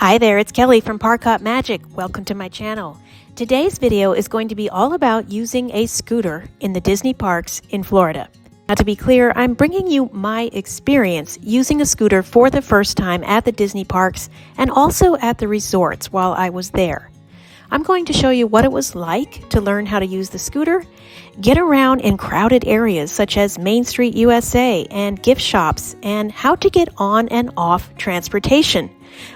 Hi there, it's Kelly from Park Hop Magic. Welcome to my channel. Today's video is going to be all about using a scooter in the Disney parks in Florida. Now, to be clear, I'm bringing you my experience using a scooter for the first time at the Disney parks and also at the resorts while I was there. I'm going to show you what it was like to learn how to use the scooter, get around in crowded areas such as Main Street USA and gift shops, and how to get on and off transportation.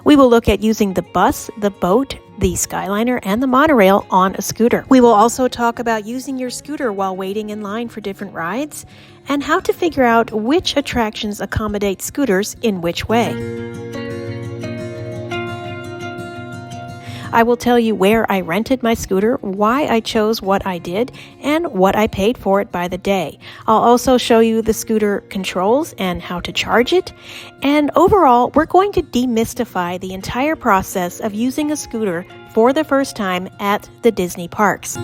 We will look at using the bus, the boat, the Skyliner, and the monorail on a scooter. We will also talk about using your scooter while waiting in line for different rides and how to figure out which attractions accommodate scooters in which way. I will tell you where I rented my scooter, why I chose what I did, and what I paid for it by the day. I'll also show you the scooter controls and how to charge it. And overall, we're going to demystify the entire process of using a scooter for the first time at the Disney parks.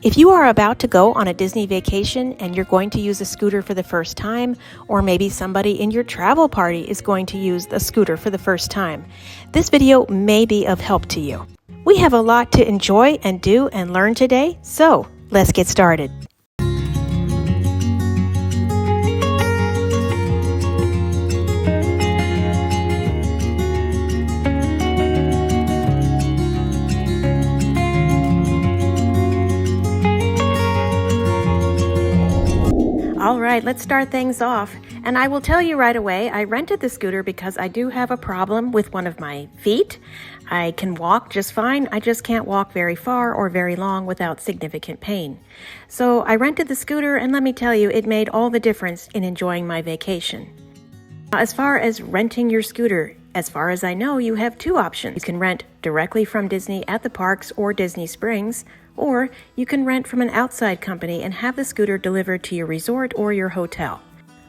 If you are about to go on a Disney vacation and you're going to use a scooter for the first time, or maybe somebody in your travel party is going to use a scooter for the first time, this video may be of help to you. We have a lot to enjoy and do and learn today, so let's get started. All right, let's start things off. And I will tell you right away, I rented the scooter because I do have a problem with one of my feet. I can walk just fine. I just can't walk very far or very long without significant pain. So I rented the scooter, and let me tell you, it made all the difference in enjoying my vacation. As far as renting your scooter, as far as I know, you have two options. You can rent directly from Disney at the parks or Disney Springs, or you can rent from an outside company and have the scooter delivered to your resort or your hotel.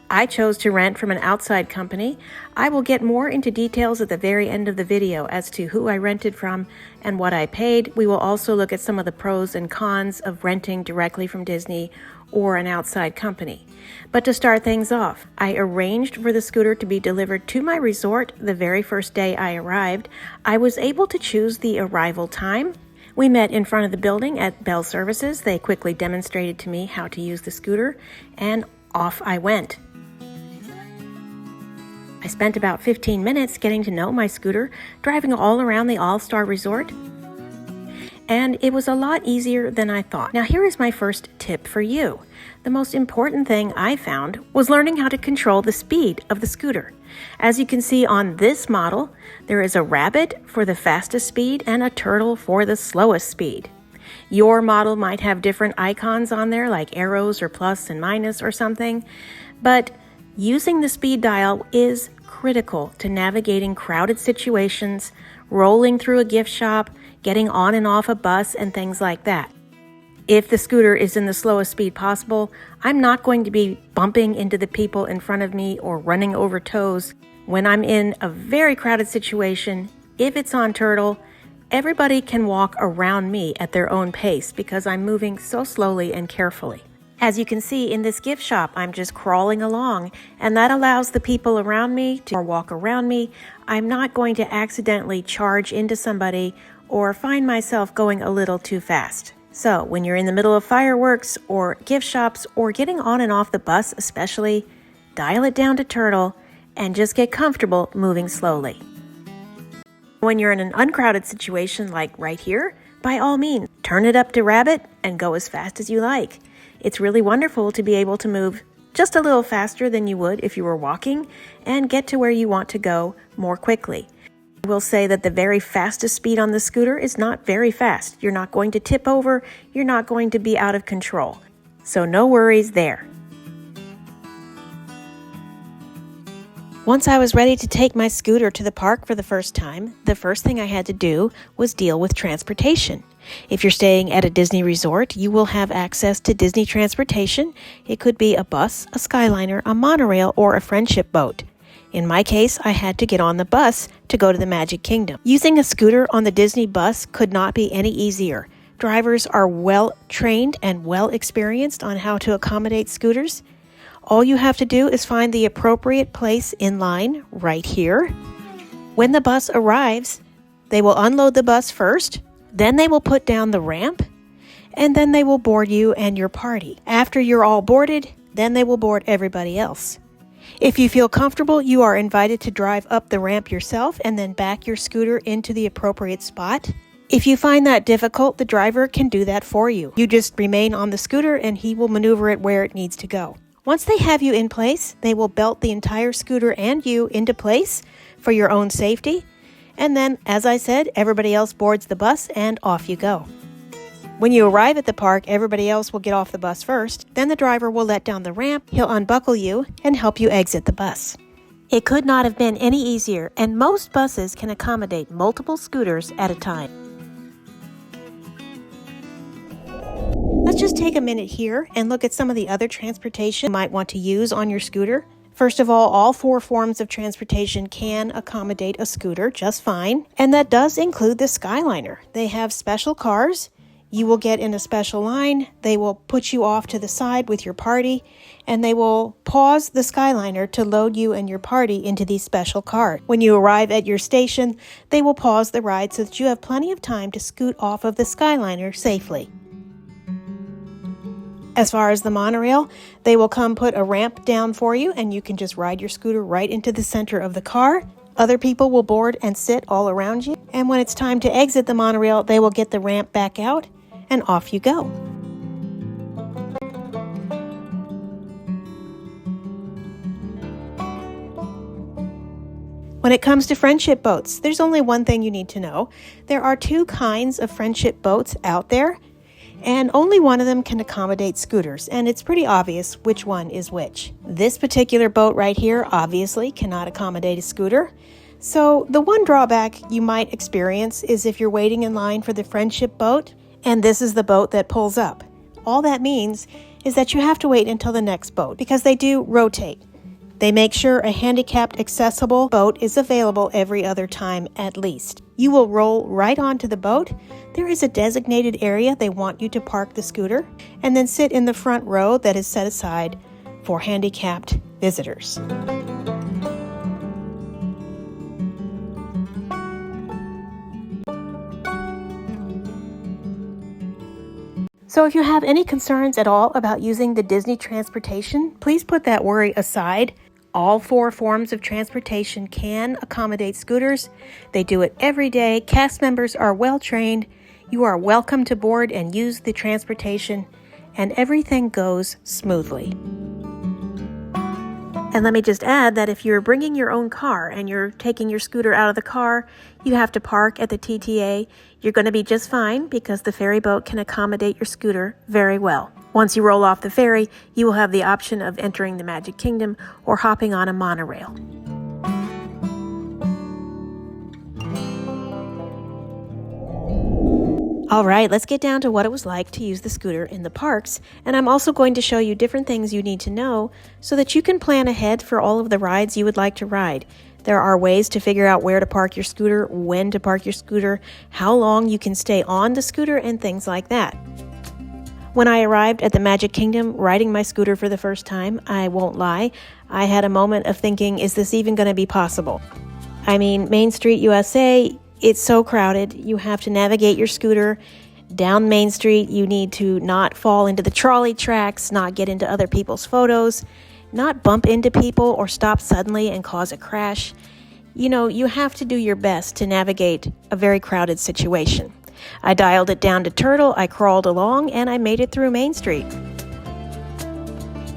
I chose to rent from an outside company. I will get more into details at the very end of the video as to who I rented from and what I paid. We will also look at some of the pros and cons of renting directly from Disney or an outside company. But to start things off, I arranged for the scooter to be delivered to my resort the very first day I arrived. I was able to choose the arrival time. We met in front of the building at Bell Services. They quickly demonstrated to me how to use the scooter, and off I went. I spent about 15 minutes getting to know my scooter, driving all around the All-Star Resort, and it was a lot easier than I thought. Now, here is my first tip for you. The most important thing I found was learning how to control the speed of the scooter. As you can see on this model, there is a rabbit for the fastest speed and a turtle for the slowest speed. Your model might have different icons on there, like arrows or plus and minus or something, but using the speed dial is critical to navigating crowded situations, rolling through a gift shop, getting on and off a bus, and things like that. If the scooter is in the slowest speed possible, I'm not going to be bumping into the people in front of me or running over toes. When I'm in a very crowded situation, if it's on turtle, everybody can walk around me at their own pace because I'm moving so slowly and carefully. As you can see in this gift shop, I'm just crawling along, and that allows the people around me to walk around me. I'm not going to accidentally charge into somebody or find myself going a little too fast. So when you're in the middle of fireworks or gift shops or getting on and off the bus especially, dial it down to turtle and just get comfortable moving slowly. When you're in an uncrowded situation like right here, by all means, turn it up to rabbit and go as fast as you like. It's really wonderful to be able to move just a little faster than you would if you were walking and get to where you want to go more quickly. I will say that the very fastest speed on the scooter is not very fast. You're not going to tip over. You're not going to be out of control. So no worries there. Once I was ready to take my scooter to the park for the first time, the first thing I had to do was deal with transportation. If you're staying at a Disney resort, you will have access to Disney transportation. It could be a bus, a Skyliner, a monorail, or a friendship boat. In my case, I had to get on the bus to go to the Magic Kingdom. Using a scooter on the Disney bus could not be any easier. Drivers are well trained and well experienced on how to accommodate scooters. All you have to do is find the appropriate place in line right here. When the bus arrives, they will unload the bus first, then they will put down the ramp, and then they will board you and your party. After you're all boarded, then they will board everybody else. If you feel comfortable, you are invited to drive up the ramp yourself and then back your scooter into the appropriate spot. If you find that difficult, the driver can do that for you. You just remain on the scooter and he will maneuver it where it needs to go. Once they have you in place, they will belt the entire scooter and you into place for your own safety. And then, as I said, everybody else boards the bus and off you go. When you arrive at the park, everybody else will get off the bus first. Then the driver will let down the ramp, he'll unbuckle you, and help you exit the bus. It could not have been any easier, and most buses can accommodate multiple scooters at a time. Let's just take a minute here and look at some of the other transportation you might want to use on your scooter. First of all 4 forms of transportation can accommodate a scooter just fine, and that does include the Skyliner. They have special cars. You will get in a special line, they will put you off to the side with your party, and they will pause the Skyliner to load you and your party into these special cars. When you arrive at your station, they will pause the ride so that you have plenty of time to scoot off of the Skyliner safely. As far as the monorail, they will come put a ramp down for you and you can just ride your scooter right into the center of the car. Other people will board and sit all around you, and when it's time to exit the monorail, they will get the ramp back out and off you go. When it comes to friendship boats, there's only one thing you need to know. There are 2 kinds of friendship boats out there, and only one of them can accommodate scooters, and it's pretty obvious which one is which. This particular boat right here obviously cannot accommodate a scooter. So the one drawback you might experience is if you're waiting in line for the friendship boat, and this is the boat that pulls up. All that means is that you have to wait until the next boat because they do rotate. They make sure a handicapped accessible boat is available every other time at least. You will roll right onto the boat. There is a designated area they want you to park the scooter and then sit in the front row that is set aside for handicapped visitors. So if you have any concerns at all about using the Disney transportation, please put that worry aside. All 4 forms of transportation can accommodate scooters. They do it every day. Cast members are well trained. You are welcome to board and use the transportation, and everything goes smoothly. And let me just add that if you're bringing your own car and you're taking your scooter out of the car, you have to park at the TTA. You're going to be just fine because the ferry boat can accommodate your scooter very well. Once you roll off the ferry, you will have the option of entering the Magic Kingdom or hopping on a monorail. All right, let's get down to what it was like to use the scooter in the parks. And I'm also going to show you different things you need to know so that you can plan ahead for all of the rides you would like to ride. There are ways to figure out where to park your scooter, when to park your scooter, how long you can stay on the scooter, and things like that. When I arrived at the Magic Kingdom riding my scooter for the first time, I won't lie, I had a moment of thinking, is this even going to be possible? I mean, Main Street USA, it's so crowded. You have to navigate your scooter down Main Street. You need to not fall into the trolley tracks, not get into other people's photos, not bump into people or stop suddenly and cause a crash. You know, you have to do your best to navigate a very crowded situation. I dialed it down to turtle, I crawled along, and I made it through Main Street.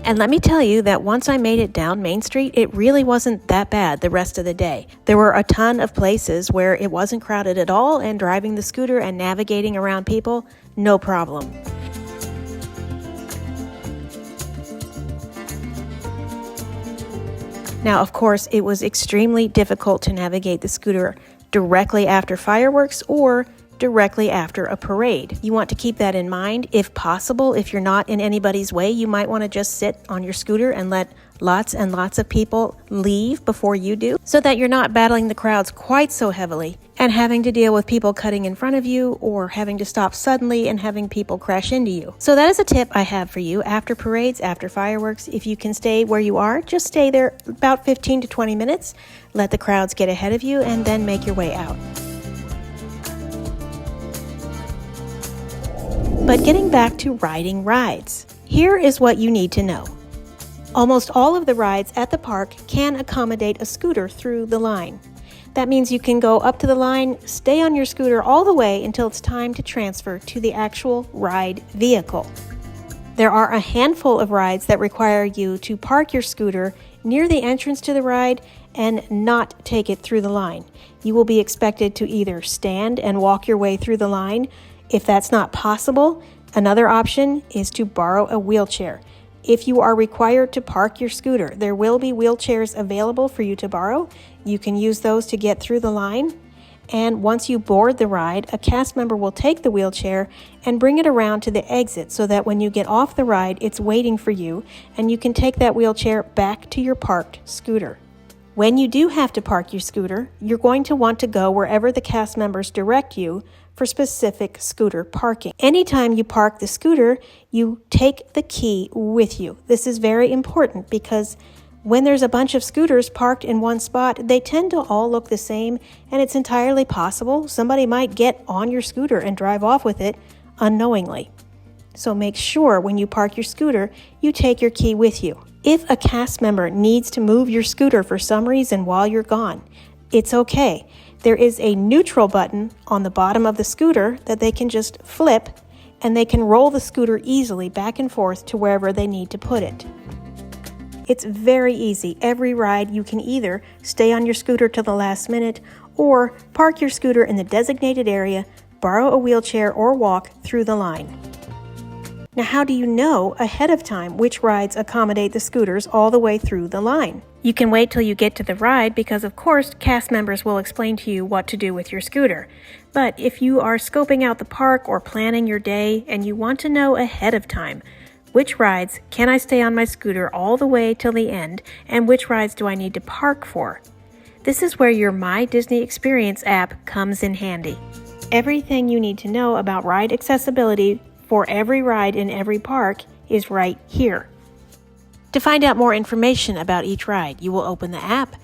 And let me tell you that once I made it down Main Street, it really wasn't that bad the rest of the day. There were a ton of places where it wasn't crowded at all, and driving the scooter and navigating around people, no problem. Now, of course, it was extremely difficult to navigate the scooter directly after fireworks or directly after a parade. You want to keep that in mind. If possible, if you're not in anybody's way, you might want to just sit on your scooter and let lots and lots of people leave before you do, so that you're not battling the crowds quite so heavily and having to deal with people cutting in front of you or having to stop suddenly and having people crash into you. So that is a tip I have for you. After parades, after fireworks, if you can stay where you are, just stay there about 15 to 20 minutes, let the crowds get ahead of you, and then make your way out. But getting back to riding rides, here is what you need to know. Almost all of the rides at the park can accommodate a scooter through the line. That means you can go up to the line, stay on your scooter all the way until it's time to transfer to the actual ride vehicle. There are a handful of rides that require you to park your scooter near the entrance to the ride and not take it through the line. You will be expected to either stand and walk your way through the line. If that's not possible, another option is to borrow a wheelchair. If you are required to park your scooter, there will be wheelchairs available for you to borrow. You can use those to get through the line. And once you board the ride, a cast member will take the wheelchair and bring it around to the exit so that when you get off the ride, it's waiting for you and you can take that wheelchair back to your parked scooter. When you do have to park your scooter, you're going to want to go wherever the cast members direct you for specific scooter parking. Anytime you park the scooter, you take the key with you. This is very important because when there's a bunch of scooters parked in one spot, they tend to all look the same, and it's entirely possible somebody might get on your scooter and drive off with it unknowingly. So make sure when you park your scooter, you take your key with you. If a cast member needs to move your scooter for some reason while you're gone, it's okay. There is a neutral button on the bottom of the scooter that they can just flip, and they can roll the scooter easily back and forth to wherever they need to put it. It's very easy. Every ride you can either stay on your scooter till the last minute or park your scooter in the designated area, borrow a wheelchair, or walk through the line. Now, how do you know ahead of time which rides accommodate the scooters all the way through the line? You can wait till you get to the ride because, of course, cast members will explain to you what to do with your scooter. But if you are scoping out the park or planning your day and you want to know ahead of time, which rides can I stay on my scooter all the way till the end, and which rides do I need to park for? This is where your My Disney Experience app comes in handy. Everything you need to know about ride accessibility for every ride in every park is right here. To find out more information about each ride, you will open the app,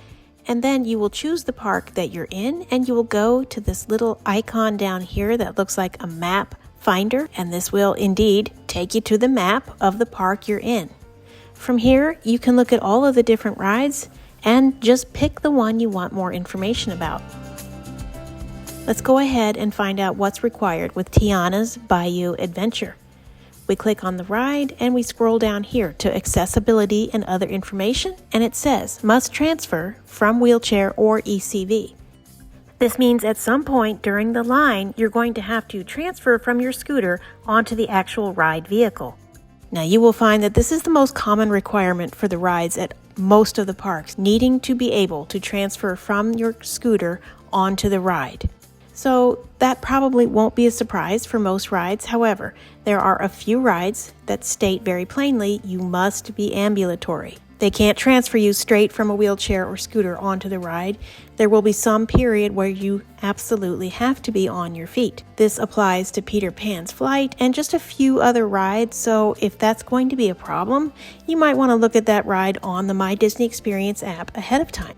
and then you will choose the park that you're in, and you will go to this little icon down here that looks like a map finder, and this will indeed take you to the map of the park you're in. From here, you can look at all of the different rides and just pick the one you want more information about. Let's go ahead and find out what's required with Tiana's Bayou Adventure. We click on the ride and we scroll down here to accessibility and other information, and it says must transfer from wheelchair or ECV. This means at some point during the line, you're going to have to transfer from your scooter onto the actual ride vehicle. Now, you will find that this is the most common requirement for the rides at most of the parks, needing to be able to transfer from your scooter onto the ride. So that probably won't be a surprise for most rides. However, there are a few rides that state very plainly you must be ambulatory. They can't transfer you straight from a wheelchair or scooter onto the ride. There will be some period where you absolutely have to be on your feet. This applies to Peter Pan's Flight and just a few other rides, so if that's going to be a problem, you might want to look at that ride on the My Disney Experience app ahead of time.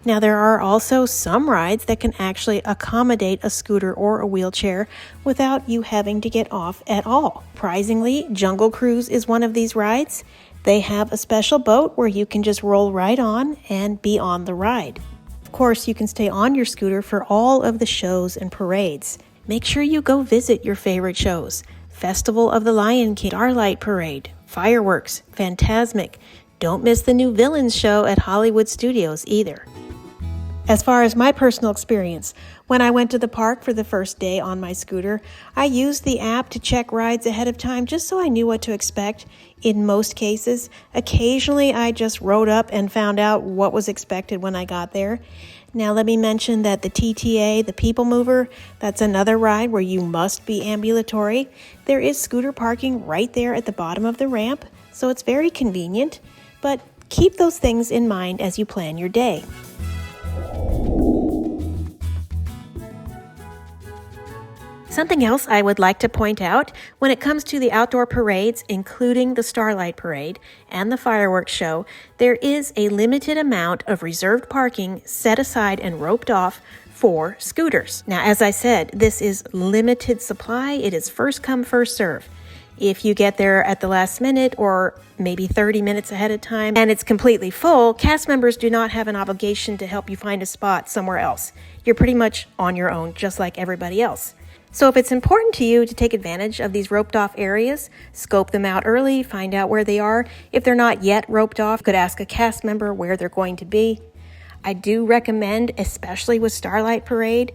Now, there are also some rides that can actually accommodate a scooter or a wheelchair without you having to get off at all. Surprisingly, Jungle Cruise is one of these rides. They have a special boat where you can just roll right on and be on the ride. Of course, you can stay on your scooter for all of the shows and parades. Make sure you go visit your favorite shows. Festival of the Lion King, Starlight Parade, Fireworks, Fantasmic. Don't miss the new Villains show at Hollywood Studios either. As far as my personal experience, when I went to the park for the first day on my scooter, I used the app to check rides ahead of time just so I knew what to expect in most cases. Occasionally, I just rode up and found out what was expected when I got there. Now, let me mention that the TTA, the People Mover, that's another ride where you must be ambulatory. There is scooter parking right there at the bottom of the ramp, so it's very convenient, but keep those things in mind as you plan your day. Something else I would like to point out, when it comes to the outdoor parades, including the Starlight Parade and the fireworks show, there is a limited amount of reserved parking set aside and roped off for scooters. Now, as I said, this is limited supply. It is first come, first serve. If you get there at the last minute or maybe 30 minutes ahead of time and it's completely full, cast members do not have an obligation to help you find a spot somewhere else. You're pretty much on your own, just like everybody else. So if it's important to you to take advantage of these roped off areas, scope them out early, find out where they are. If they're not yet roped off, you could ask a cast member where they're going to be. I do recommend, especially with Starlight Parade,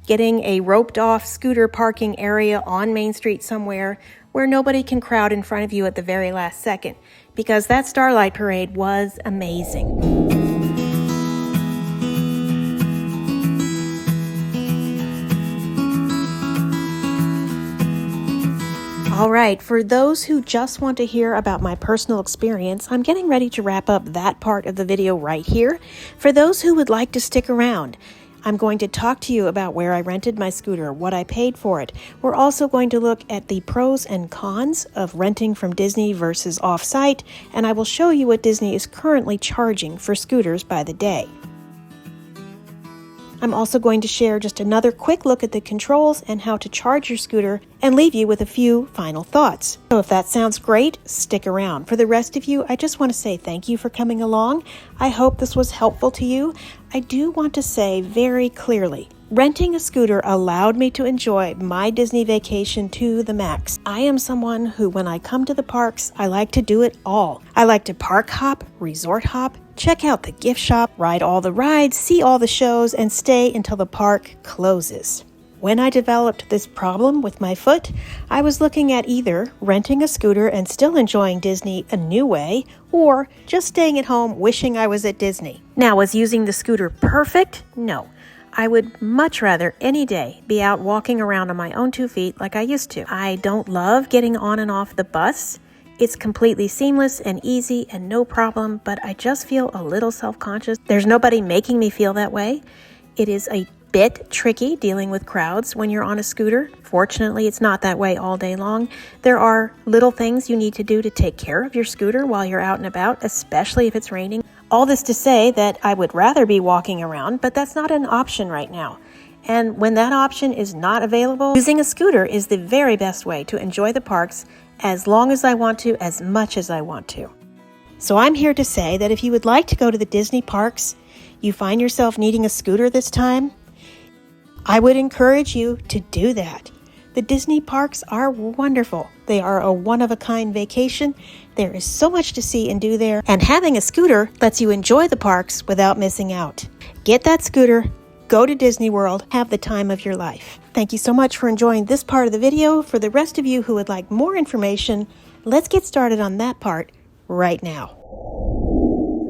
getting a roped off scooter parking area on Main Street somewhere where nobody can crowd in front of you at the very last second, because that Starlight Parade was amazing. All right, for those who just want to hear about my personal experience, I'm getting ready to wrap up that part of the video right here. For those who would like to stick around, I'm going to talk to you about where I rented my scooter, what I paid for it. We're also going to look at the pros and cons of renting from Disney versus off-site, and I will show you what Disney is currently charging for scooters by the day. I'm also going to share just another quick look at the controls and how to charge your scooter and leave you with a few final thoughts. So if that sounds great, stick around. For the rest of you, I just want to say thank you for coming along. I hope this was helpful to you. I do want to say very clearly, renting a scooter allowed me to enjoy my Disney vacation to the max. I am someone who, when I come to the parks, I like to do it all. I like to park hop, resort hop, check out the gift shop, ride all the rides, see all the shows, and stay until the park closes. When I developed this problem with my foot, I was looking at either renting a scooter and still enjoying Disney a new way, or just staying at home wishing I was at Disney. Now, was using the scooter perfect? No. I would much rather any day be out walking around on my own 2 feet like I used to. I don't love getting on and off the bus. It's completely seamless and easy and no problem, but I just feel a little self-conscious. There's nobody making me feel that way. It is a bit tricky dealing with crowds when you're on a scooter. Fortunately, it's not that way all day long. There are little things you need to do to take care of your scooter while you're out and about, especially if it's raining. All this to say that I would rather be walking around, but that's not an option right now. And when that option is not available, using a scooter is the very best way to enjoy the parks as long as I want to, as much as I want to. So I'm here to say that if you would like to go to the Disney parks, you find yourself needing a scooter this time, I would encourage you to do that. The Disney parks are wonderful. They are a one-of-a-kind vacation. There is so much to see and do there, and having a scooter lets you enjoy the parks without missing out. Get that scooter, go to Disney World, have the time of your life. Thank you so much for enjoying this part of the video. For the rest of you who would like more information, let's get started on that part right now.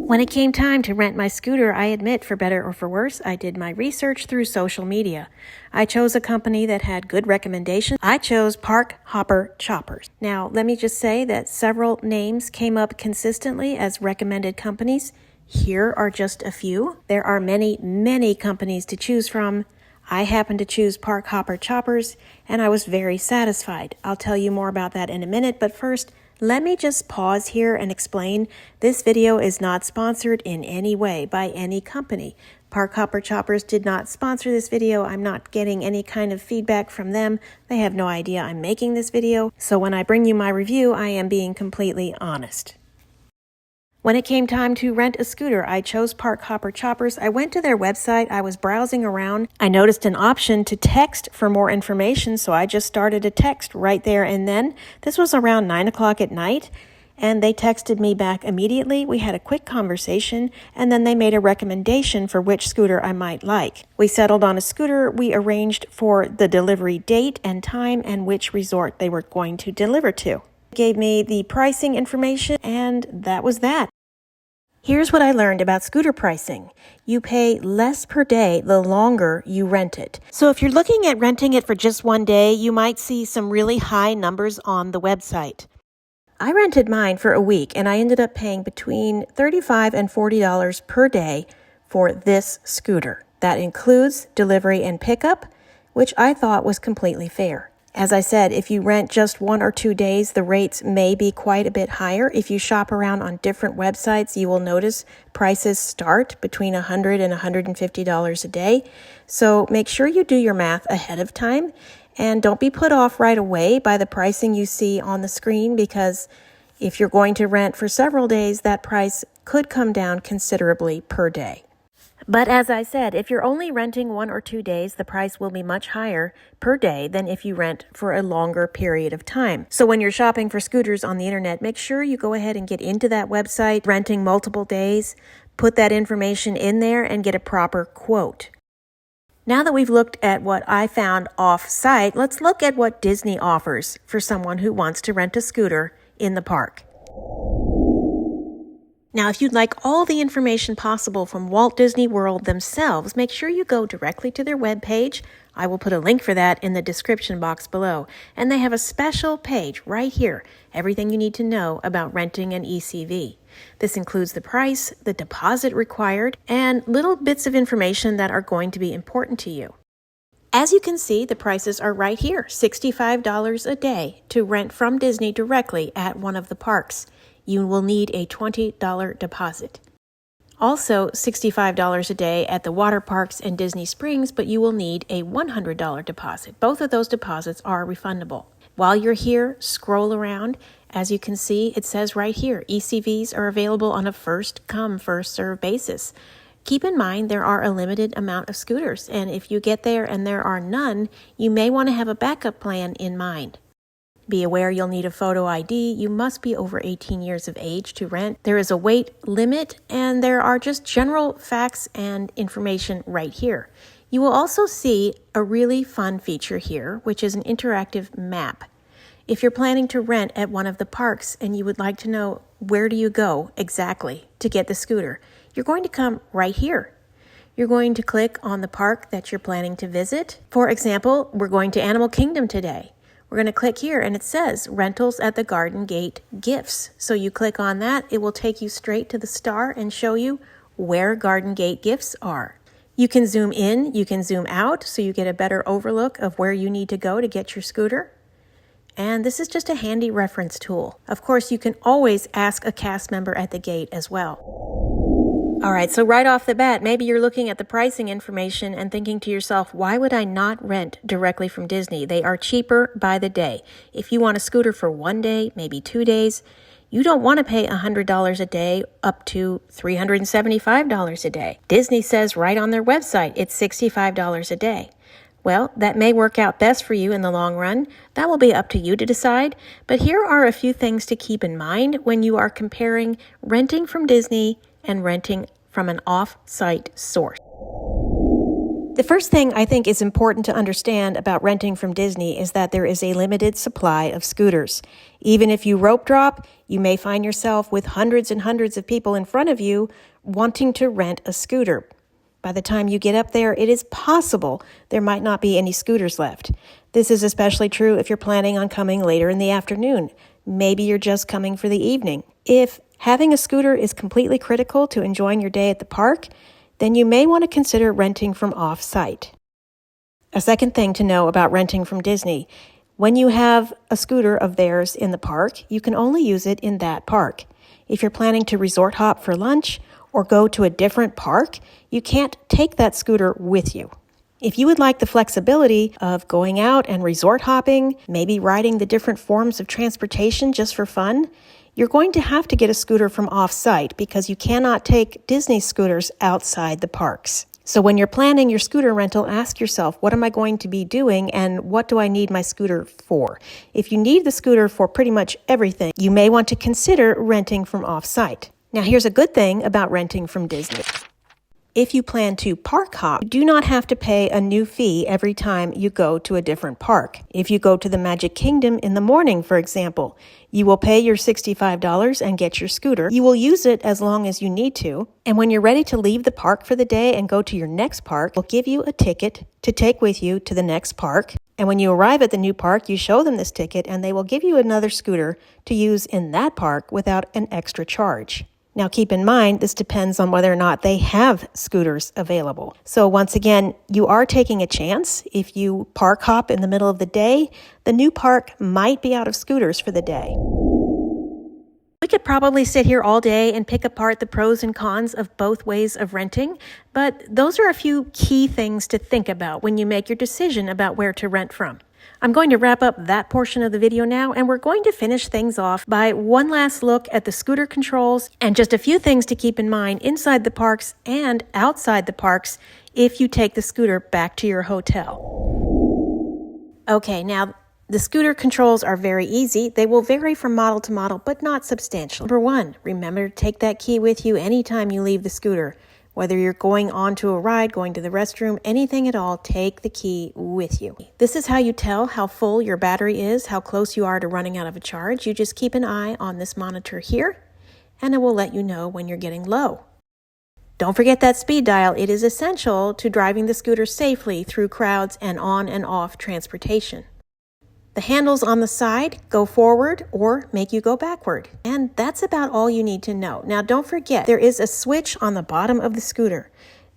When it came time to rent my scooter, I admit, for better or for worse, I did my research through social media. I chose a company that had good recommendations. I chose Park Hopper Choppers. Now, let me just say that several names came up consistently as recommended companies. Here are just a few. There are many, many companies to choose from. I happened to choose Park Hopper Choppers, and I was very satisfied. I'll tell you more about that in a minute, but first, let me just pause here and explain. This video is not sponsored in any way by any company. Park Hopper Choppers did not sponsor this video. I'm not getting any kind of feedback from them. They have no idea I'm making this video. So when I bring you my review, I am being completely honest. When it came time to rent a scooter, I chose Park Hopper Choppers. I went to their website. I was browsing around. I noticed an option to text for more information, so I just started a text right there and then. This was around 9 o'clock at night, and they texted me back immediately. We had a quick conversation, and then they made a recommendation for which scooter I might like. We settled on a scooter. We arranged for the delivery date and time and which resort they were going to deliver to. They gave me the pricing information, and that was that. Here's what I learned about scooter pricing. You pay less per day the longer you rent it. So if you're looking at renting it for just one day, you might see some really high numbers on the website. I rented mine for a week, and I ended up paying between $35 and $40 per day for this scooter. That includes delivery and pickup, which I thought was completely fair. As I said, if you rent just 1 or 2 days, the rates may be quite a bit higher. If you shop around on different websites, you will notice prices start between $100 and $150 a day. So make sure you do your math ahead of time, and don't be put off right away by the pricing you see on the screen, because if you're going to rent for several days, that price could come down considerably per day. But as I said, if you're only renting 1 or 2 days, the price will be much higher per day than if you rent for a longer period of time. So when you're shopping for scooters on the internet, make sure you go ahead and get into that website, renting multiple days, put that information in there and get a proper quote. Now that we've looked at what I found off-site, let's look at what Disney offers for someone who wants to rent a scooter in the park. Now, if you'd like all the information possible from Walt Disney World themselves, make sure you go directly to their webpage. I will put a link for that in the description box below. And they have a special page right here, everything you need to know about renting an ECV. This includes the price, the deposit required, and little bits of information that are going to be important to you. As you can see, the prices are right here, $65 a day to rent from Disney directly at one of the parks. You will need a $20 deposit. Also, $65 a day at the water parks and Disney Springs, but you will need a $100 deposit. Both of those deposits are refundable. While you're here, scroll around. As you can see, it says right here, ECVs are available on a first-come, first-served basis. Keep in mind there are a limited amount of scooters, and if you get there and there are none, you may want to have a backup plan in mind. Be aware you'll need a photo ID. You must be over 18 years of age to rent. There is a weight limit, and there are just general facts and information right here. You will also see a really fun feature here, which is an interactive map. If you're planning to rent at one of the parks and you would like to know where do you go exactly to get the scooter, you're going to come right here. You're going to click on the park that you're planning to visit. For example, we're going to Animal Kingdom today. We're going to click here and it says Rentals at the Garden Gate Gifts. So you click on that, it will take you straight to the star and show you where Garden Gate Gifts are. You can zoom in, you can zoom out, so you get a better overlook of where you need to go to get your scooter. And this is just a handy reference tool. Of course, you can always ask a cast member at the gate as well. All right, so right off the bat, maybe you're looking at the pricing information and thinking to yourself, why would I not rent directly from Disney? They are cheaper by the day. If you want a scooter for 1 day, maybe 2 days, you don't want to pay $100 a day up to $375 a day. Disney says right on their website, it's $65 a day. Well, that may work out best for you in the long run. That will be up to you to decide. But here are a few things to keep in mind when you are comparing renting from Disney and renting from an off-site source. The first thing I think is important to understand about renting from Disney is that there is a limited supply of scooters. Even if you rope drop, you may find yourself with hundreds and hundreds of people in front of you wanting to rent a scooter. By the time you get up there, it is possible there might not be any scooters left. This is especially true if you're planning on coming later in the afternoon. Maybe you're just coming for the evening. If having a scooter is completely critical to enjoying your day at the park, then you may want to consider renting from off-site. A second thing to know about renting from Disney, when you have a scooter of theirs in the park, you can only use it in that park. If you're planning to resort hop for lunch or go to a different park, you can't take that scooter with you. If you would like the flexibility of going out and resort hopping, maybe riding the different forms of transportation just for fun, you're going to have to get a scooter from off-site because you cannot take Disney scooters outside the parks. So when you're planning your scooter rental, ask yourself, what am I going to be doing and what do I need my scooter for? If you need the scooter for pretty much everything, you may want to consider renting from off-site. Now here's a good thing about renting from Disney. If you plan to park hop, you do not have to pay a new fee every time you go to a different park. If you go to the Magic Kingdom in the morning, for example, you will pay your $65 and get your scooter. You will use it as long as you need to. And when you're ready to leave the park for the day and go to your next park, they'll give you a ticket to take with you to the next park. And when you arrive at the new park, you show them this ticket and they will give you another scooter to use in that park without an extra charge. Now keep in mind, this depends on whether or not they have scooters available. So once again, you are taking a chance. If you park hop in the middle of the day, the new park might be out of scooters for the day. We could probably sit here all day and pick apart the pros and cons of both ways of renting, but those are a few key things to think about when you make your decision about where to rent from. I'm going to wrap up that portion of the video now, and we're going to finish things off by one last look at the scooter controls and just a few things to keep in mind inside the parks and outside the parks if you take the scooter back to your hotel. Okay, now the scooter controls are very easy. They will vary from model to model, but not substantial. Number one, remember to take that key with you anytime you leave the scooter. Whether you're going onto a ride, going to the restroom, anything at all, take the key with you. This is how you tell how full your battery is, how close you are to running out of a charge. You just keep an eye on this monitor here, and it will let you know when you're getting low. Don't forget that speed dial. It is essential to driving the scooter safely through crowds and on and off transportation. The handles on the side go forward or make you go backward. And that's about all you need to know. Now don't forget, there is a switch on the bottom of the scooter.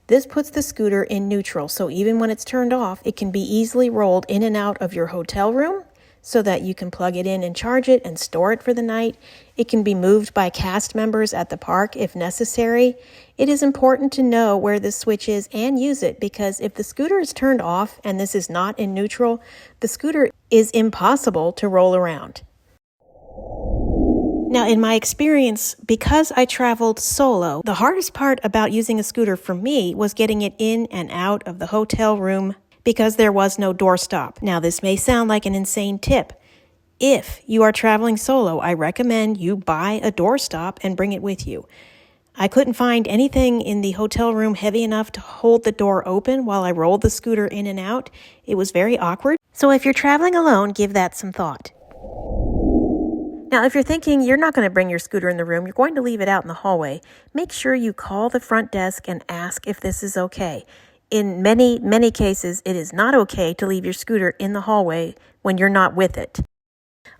This puts the scooter in neutral, so even when it's turned off, it can be easily rolled in and out of your hotel room so that you can plug it in and charge it and store it for the night. It can be moved by cast members at the park if necessary. It is important to know where this switch is and use it, because if the scooter is turned off and this is not in neutral, the scooter is impossible to roll around. Now, in my experience, because I traveled solo, the hardest part about using a scooter for me was getting it in and out of the hotel room because there was no doorstop. Now, this may sound like an insane tip. If you are traveling solo, I recommend you buy a doorstop and bring it with you. I couldn't find anything in the hotel room heavy enough to hold the door open while I rolled the scooter in and out. It was very awkward. So if you're traveling alone, give that some thought. Now, if you're thinking you're not going to bring your scooter in the room, you're going to leave it out in the hallway, make sure you call the front desk and ask if this is okay. In many cases, it is not okay to leave your scooter in the hallway when you're not with it.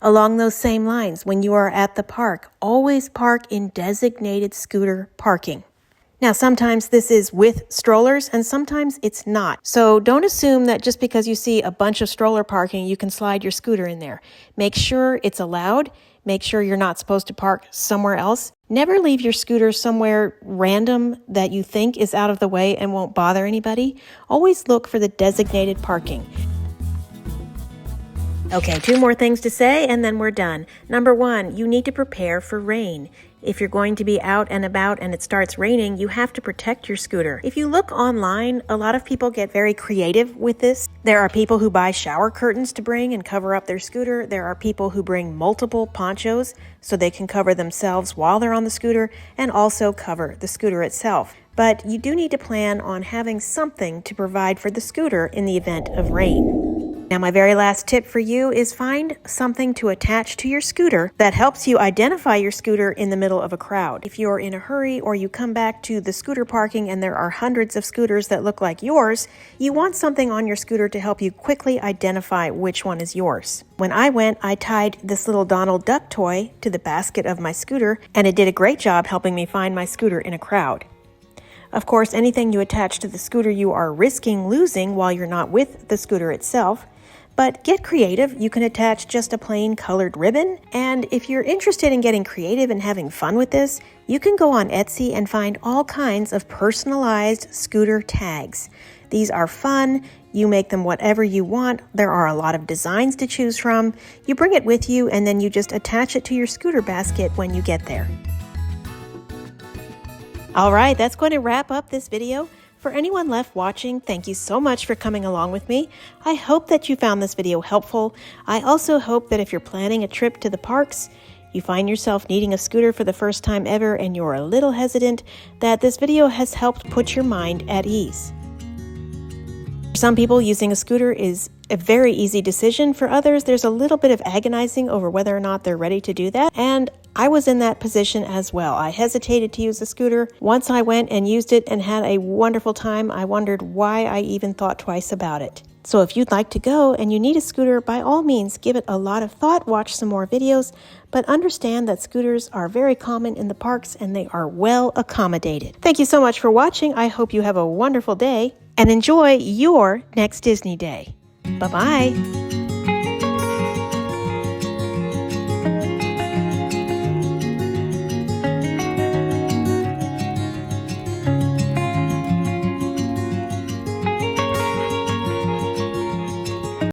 Along those same lines, when you are at the park, always park in designated scooter parking. Now, sometimes this is with strollers and sometimes it's not. So don't assume that just because you see a bunch of stroller parking, you can slide your scooter in there. Make sure it's allowed. Make sure you're not supposed to park somewhere else. Never leave your scooter somewhere random that you think is out of the way and won't bother anybody. Always look for the designated parking. Okay, 2 more things to say and then we're done. Number 1, you need to prepare for rain. If you're going to be out and about and it starts raining, you have to protect your scooter. If you look online, a lot of people get very creative with this. There are people who buy shower curtains to bring and cover up their scooter. There are people who bring multiple ponchos so they can cover themselves while they're on the scooter and also cover the scooter itself. But you do need to plan on having something to provide for the scooter in the event of rain. Now, my very last tip for you is find something to attach to your scooter that helps you identify your scooter in the middle of a crowd. If you're in a hurry or you come back to the scooter parking and there are hundreds of scooters that look like yours, you want something on your scooter to help you quickly identify which one is yours. When I went, I tied this little Donald Duck toy to the basket of my scooter, and it did a great job helping me find my scooter in a crowd. Of course, anything you attach to the scooter you are risking losing while you're not with the scooter itself. But get creative. You can attach just a plain colored ribbon. And if you're interested in getting creative and having fun with this, you can go on Etsy and find all kinds of personalized scooter tags. These are fun. You make them whatever you want. There are a lot of designs to choose from. You bring it with you and then you just attach it to your scooter basket when you get there. All right, that's going to wrap up this video. For anyone left watching, thank you so much for coming along with me. I hope that you found this video helpful. I also hope that if you're planning a trip to the parks, you find yourself needing a scooter for the first time ever and you're a little hesitant, that this video has helped put your mind at ease. For some people, using a scooter is a very easy decision. For others, there's a little bit of agonizing over whether or not they're ready to do that. And I was in that position as well. I hesitated to use a scooter. Once I went and used it and had a wonderful time, I wondered why I even thought twice about it. So if you'd like to go and you need a scooter, by all means, give it a lot of thought, watch some more videos, but understand that scooters are very common in the parks and they are well accommodated. Thank you so much for watching. I hope you have a wonderful day and enjoy your next Disney day. Bye-bye.